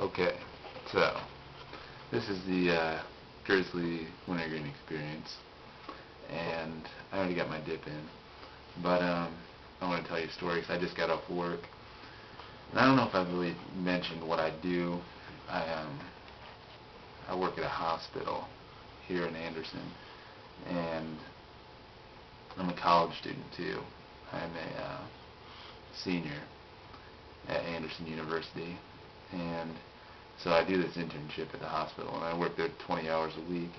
Okay, so this is the Grizzly Wintergreen experience, and I already got my dip in, but I want to tell you a story because I just got off work, and I don't know if I've really mentioned what I do. I work at a hospital here in Anderson, and I'm a college student too. I'm a senior at Anderson University, and so I do this internship at the hospital, and I work there 20 hours a week,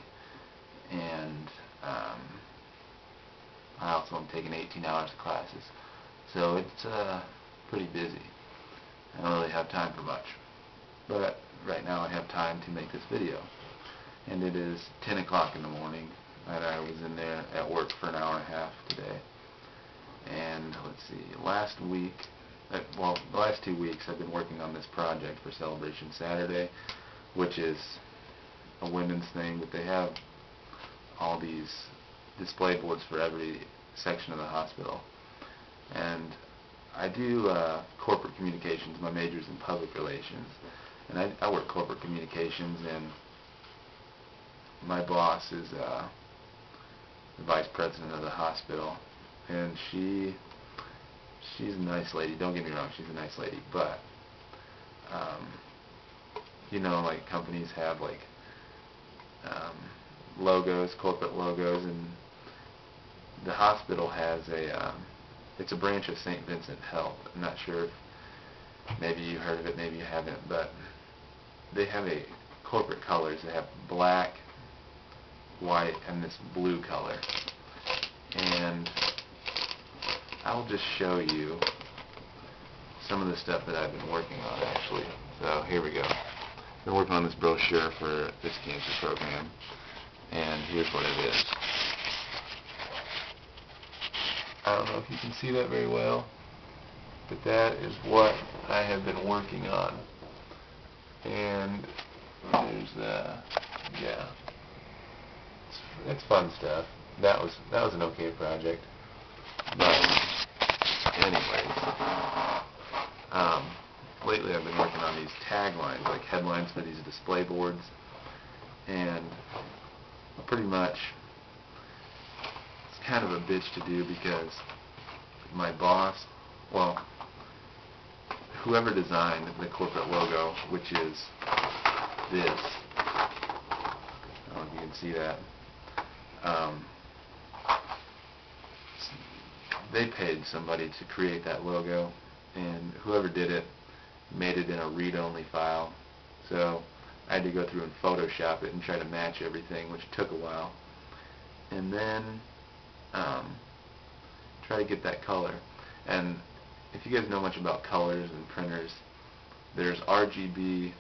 and I also am taking 18 hours of classes, so it's pretty busy. I don't really have time for much, but right now I have time to make this video, and it is 10 o'clock in the morning, and I was in there at work for an hour and a half today, and let's see, the last 2 weeks I've been working on this project for Celebration Saturday, which is a women's thing, but they have all these display boards for every section of the hospital. And I do corporate communications. My major is in public relations, and I work corporate communications, and my boss is the vice president of the hospital, and she's a nice lady. Don't get me wrong, she's a nice lady, but you know, like companies have like logos, corporate logos, and the hospital has it's a branch of St. Vincent Health. I'm not sure if maybe you heard of it, maybe you haven't, but they have a corporate colors. They have black, white, and this blue color, and I'll just show you some of the stuff that I've been working on, actually. So here we go. I've been working on this brochure for this cancer program, and here's what it is. I don't know if you can see that very well, but that is what I have been working on. And there's yeah, it's fun stuff. That was an okay project. But anyways, lately I've been working on these taglines, like headlines for these display boards, and pretty much it's kind of a bitch to do because my boss, well, whoever designed the corporate logo, which is this, I don't know if you can see that, they paid somebody to create that logo, and whoever did it made it in a read-only file, so I had to go through and Photoshop it and try to match everything, which took a while, and then try to get that color. And if you guys know much about colors and printers, there's RGB,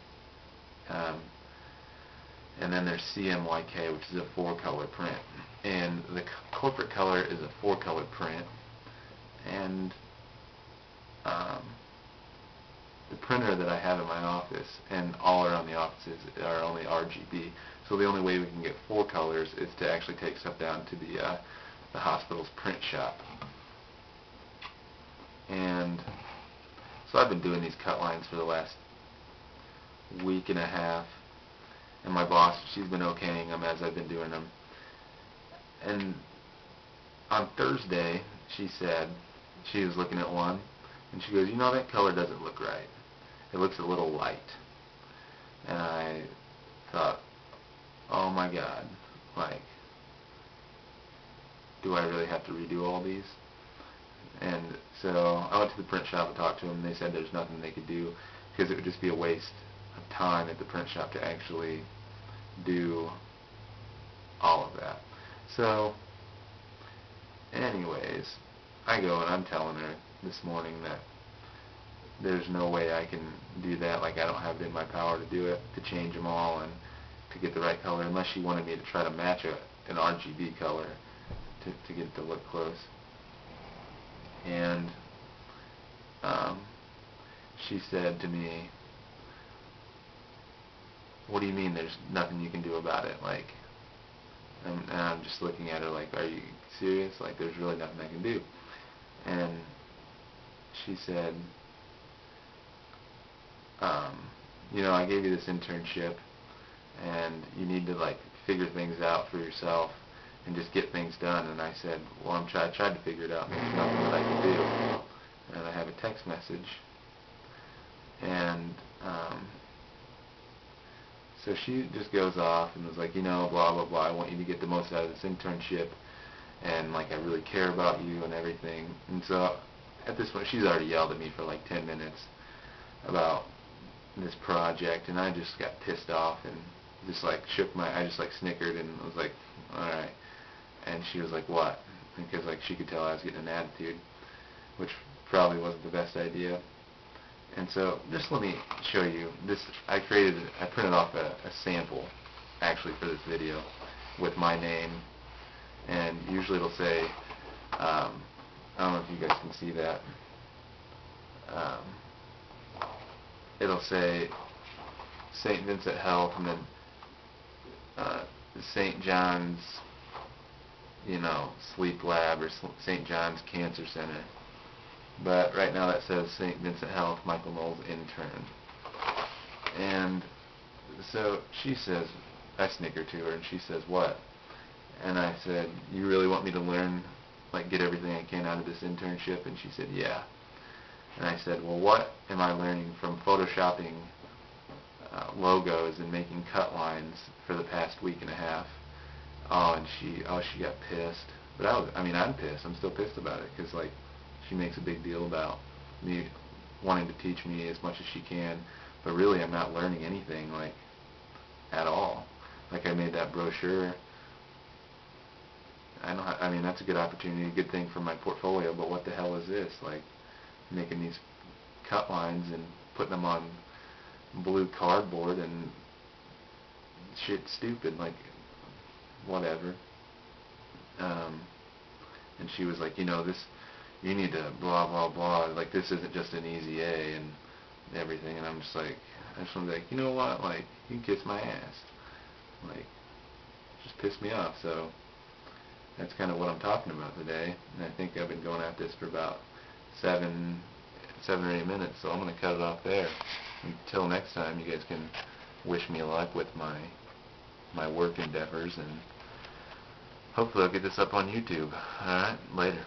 and then there's CMYK, which is a 4-color print, and the corporate color is a 4-color print, and the printer that I have in my office and all around the offices are only RGB, so the only way we can get 4 colors is to actually take stuff down to the hospital's print shop. And so I've been doing these cut lines for the last week and a half, and my boss, she's been okaying them as I've been doing them. And on Thursday, she said, she was looking at one, and she goes, you know, that color doesn't look right. It looks a little light. And I thought, oh my God, like, do I really have to redo all these? And so I went to the print shop and talked to them, and they said there's nothing they could do because it would just be a waste of time at the print shop to actually do all of that. So anyways, I go and I'm telling her this morning that there's no way I can do that. Like, I don't have it in my power to do it, to change them all and to get the right color, unless she wanted me to try to match an RGB color to get it to look close. And she said to me, what do you mean there's nothing you can do about it? Like, and I'm just looking at her like, are you serious? Like, there's really nothing I can do. And she said, you know, I gave you this internship, and you need to, like, figure things out for yourself and just get things done. And I said, well, I tried to figure it out, and there's nothing that I can do. And I have a text message. And so she just goes off and was like, you know, blah, blah, blah, I want you to get the most out of this internship, and, like, I really care about you and everything. And so at this point, she's already yelled at me for like 10 minutes about this project, and I just got pissed off and just, like, I just, like, snickered and was like, alright. And she was like, what? Because, like, she could tell I was getting an attitude, which probably wasn't the best idea. And so, just let me show you this. I printed off a sample, actually, for this video with my name, and usually it'll say, I don't know if you guys can see that, it'll say St. Vincent Health, and then St. John's, you know, Sleep Lab, or St. John's Cancer Center. But right now that says St. Vincent Health, Michael Knowles, intern. And so she says, I snicker to her, and she says, what? And I said, you really want me to learn, like, get everything I can out of this internship? And she said, yeah. And I said, well, what am I learning from photoshopping logos and making cut lines for the past week and a half? Oh, and she got pissed. But I'm pissed. I'm still pissed about it, because, like, she makes a big deal about me wanting to teach me as much as she can, but really I'm not learning anything, like, at all. Like, I made that brochure. I mean, that's a good opportunity, a good thing for my portfolio, but what the hell is this? Like, making these cut lines and putting them on blue cardboard and shit's stupid, like, whatever. And she was like, you know, you need to blah, blah, blah, like, this isn't just an easy A and everything. And I'm just like, I just want to be like, you know what, like, you can kiss my ass. Like, just piss me off. So that's kind of what I'm talking about today. And I think I've been going at this for about 7 or 8 minutes, so I'm going to cut it off there. Until next time, you guys can wish me luck with my work endeavors, and hopefully I'll get this up on YouTube. Alright, later.